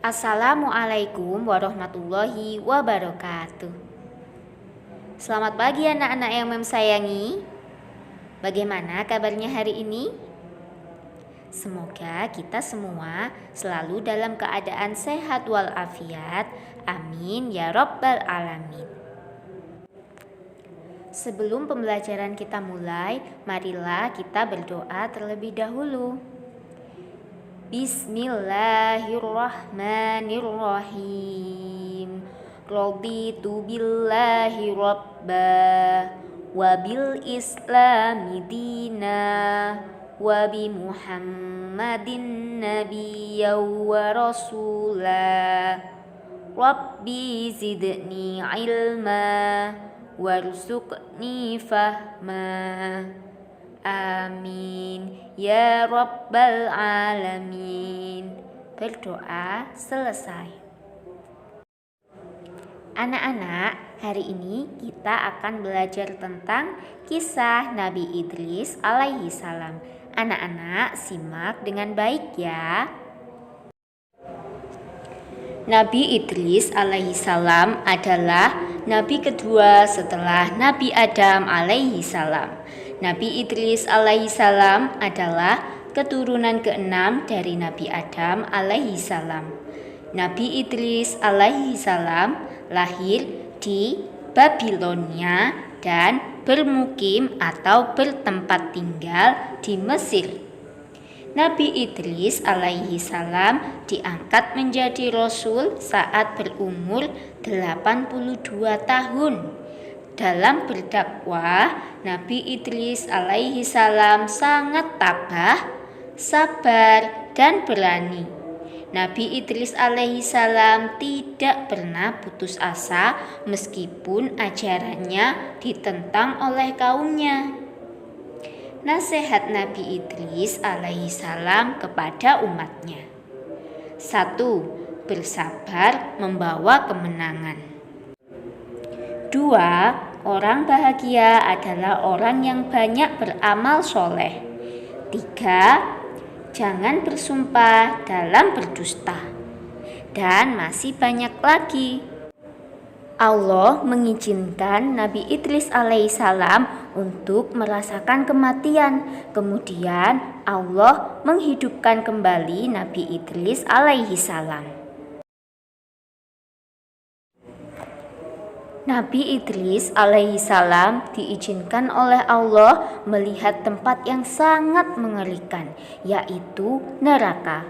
Assalamualaikum warahmatullahi wabarakatuh. Selamat pagi anak-anak yang sayangi. Bagaimana kabarnya hari ini? Semoga kita semua selalu dalam keadaan sehat walafiat. Amin ya rabbal alamin. Sebelum pembelajaran kita mulai, marilah kita berdoa terlebih dahulu. Bismillahirrahmanirrahim. Raditu billahi rabba wa bil islami dina wa bi muhammadin nabiyya wa rasula. Rabbi zidni ilma warzuqni fahma. Amin ya rabbal alamin. Berdoa selesai. Anak-anak, hari ini kita akan belajar tentang kisah Nabi Idris alaihi salam. Anak-anak simak dengan baik ya. Nabi Idris alaihi salam adalah nabi kedua setelah Nabi Adam alaihi salam. Nabi Idris alaihi salam adalah keturunan keenam dari Nabi Adam alaihi salam. Nabi Idris alaihi salam lahir di Babilonia dan bermukim atau bertempat tinggal di Mesir. Nabi Idris alaihi salam diangkat menjadi rasul saat berumur 82 tahun. Dalam berdakwah, Nabi Idris alaihi salam sangat tabah, sabar, dan berani. Nabi Idris alaihi salam tidak pernah putus asa meskipun ajarannya ditentang oleh kaumnya. Nasihat Nabi Idris alaihi salam kepada umatnya. 1. Bersabar membawa kemenangan. 2. Orang bahagia adalah orang yang banyak beramal soleh. 3. Jangan bersumpah dalam berdusta. Dan masih banyak lagi. Allah mengizinkan Nabi Idris alaihissalam untuk merasakan kematian. Kemudian Allah menghidupkan kembali Nabi Idris alaihissalam. Nabi Idris alaihissalam diizinkan oleh Allah melihat tempat yang sangat mengerikan, yaitu neraka.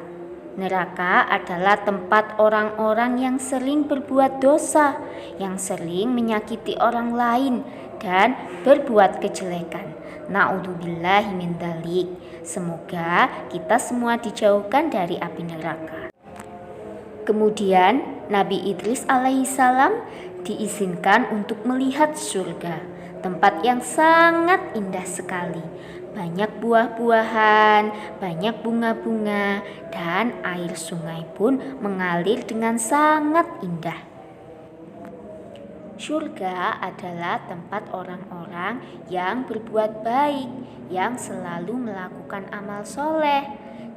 Neraka adalah tempat orang-orang yang sering berbuat dosa, yang sering menyakiti orang lain, dan berbuat kejelekan. Na'udzubillahi min dzalik. Semoga kita semua dijauhkan dari api neraka. Kemudian Nabi Idris alaihissalam diizinkan untuk melihat surga, tempat yang sangat indah sekali. Banyak buah-buahan, banyak bunga-bunga, dan air sungai pun mengalir dengan sangat indah. Surga adalah tempat orang-orang yang berbuat baik, yang selalu melakukan amal soleh.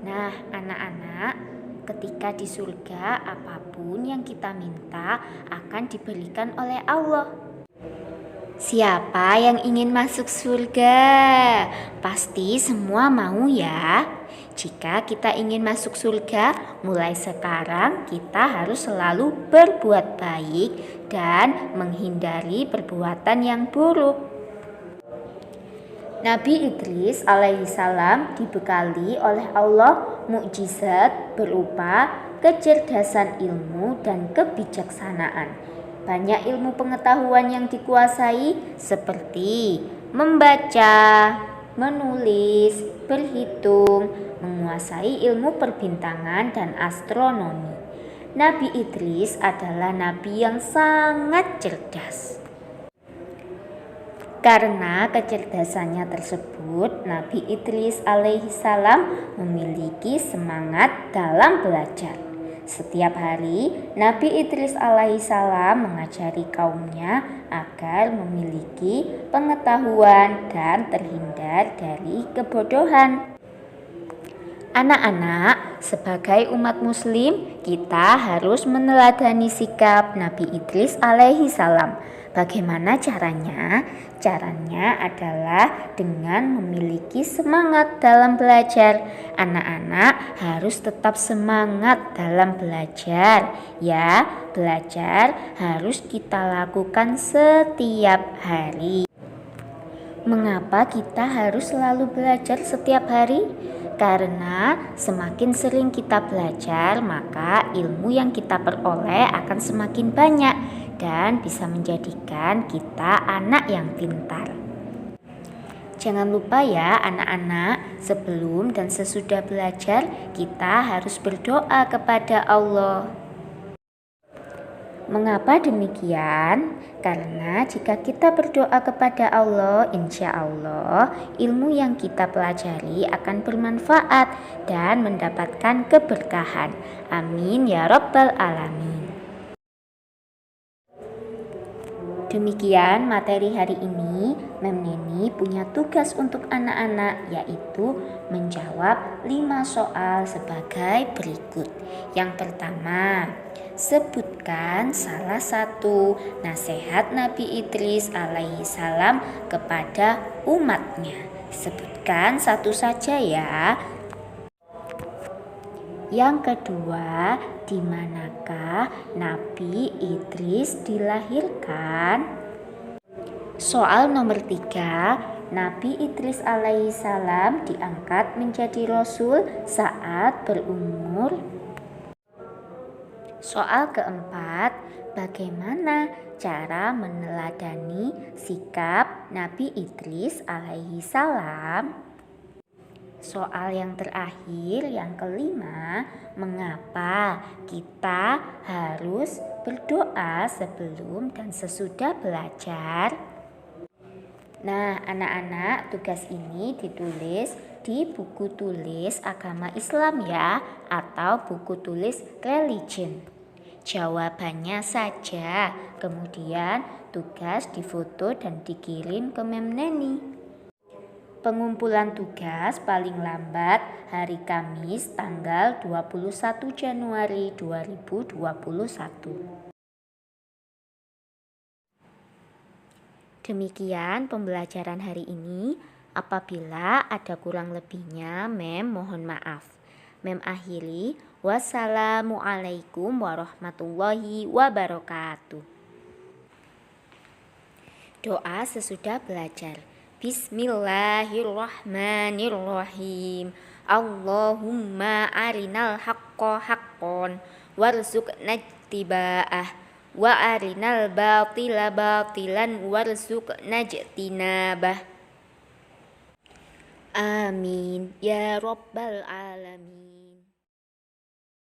Nah, anak-anak, ketika di surga, apapun yang kita minta akan diberikan oleh Allah. Siapa yang ingin masuk surga? Pasti semua mau ya. Jika kita ingin masuk surga, mulai sekarang kita harus selalu berbuat baik dan menghindari perbuatan yang buruk. Nabi Idris alaihissalam dibekali oleh Allah mukjizat berupa kecerdasan ilmu dan kebijaksanaan. Banyak ilmu pengetahuan yang dikuasai seperti membaca, menulis, berhitung, menguasai ilmu perbintangan dan astronomi. Nabi Idris adalah nabi yang sangat cerdas. Karena kecerdasannya tersebut, Nabi Idris alaihissalam memiliki semangat dalam belajar. Setiap hari, Nabi Idris alaihissalam mengajari kaumnya agar memiliki pengetahuan dan terhindar dari kebodohan. Anak-anak, sebagai umat muslim, kita harus meneladani sikap Nabi Idris alaihi salam. Bagaimana caranya? Caranya adalah dengan memiliki semangat dalam belajar. Anak-anak harus tetap semangat dalam belajar. Ya, belajar harus kita lakukan setiap hari. Mengapa kita harus selalu belajar setiap hari? Karena semakin sering kita belajar, maka ilmu yang kita peroleh akan semakin banyak dan bisa menjadikan kita anak yang pintar. Jangan lupa ya anak-anak, sebelum dan sesudah belajar kita harus berdoa kepada Allah. Mengapa demikian? Karena jika kita berdoa kepada Allah, insya Allah ilmu yang kita pelajari akan bermanfaat dan mendapatkan keberkahan. Amin ya Rabbal Alamin. Demikian materi hari ini. Mem Neni punya tugas untuk anak-anak, yaitu menjawab 5 soal sebagai berikut. Yang pertama, sebutkan salah satu nasihat Nabi Idris alaihi salam kepada umatnya. Sebutkan satu saja ya. Yang kedua, di manakah Nabi Idris dilahirkan? Soal nomor 3, Nabi Idris alaihi salam diangkat menjadi Rasul saat berumur. Soal keempat, bagaimana cara meneladani sikap Nabi Idris alaihi salam? Soal yang terakhir, yang kelima, mengapa kita harus berdoa sebelum dan sesudah belajar? Nah, anak-anak, tugas ini ditulis di buku tulis agama Islam ya, atau buku tulis religion. Jawabannya saja, kemudian tugas difoto dan dikirim ke Mem Neni. Pengumpulan tugas paling lambat hari Kamis tanggal 21 Januari 2021. Demikian pembelajaran hari ini. Apabila ada kurang lebihnya, Mem mohon maaf. Mem akhiri. Wassalamualaikum warahmatullahi wabarakatuh. Doa sesudah belajar. Bismillahirrahmanirrahim. Allahumma arinal haqqa haqqon warzuqna ittiba'ah wa arinal batila batilan warzuqna ijtinabah. Amin ya Rabbal Alamin.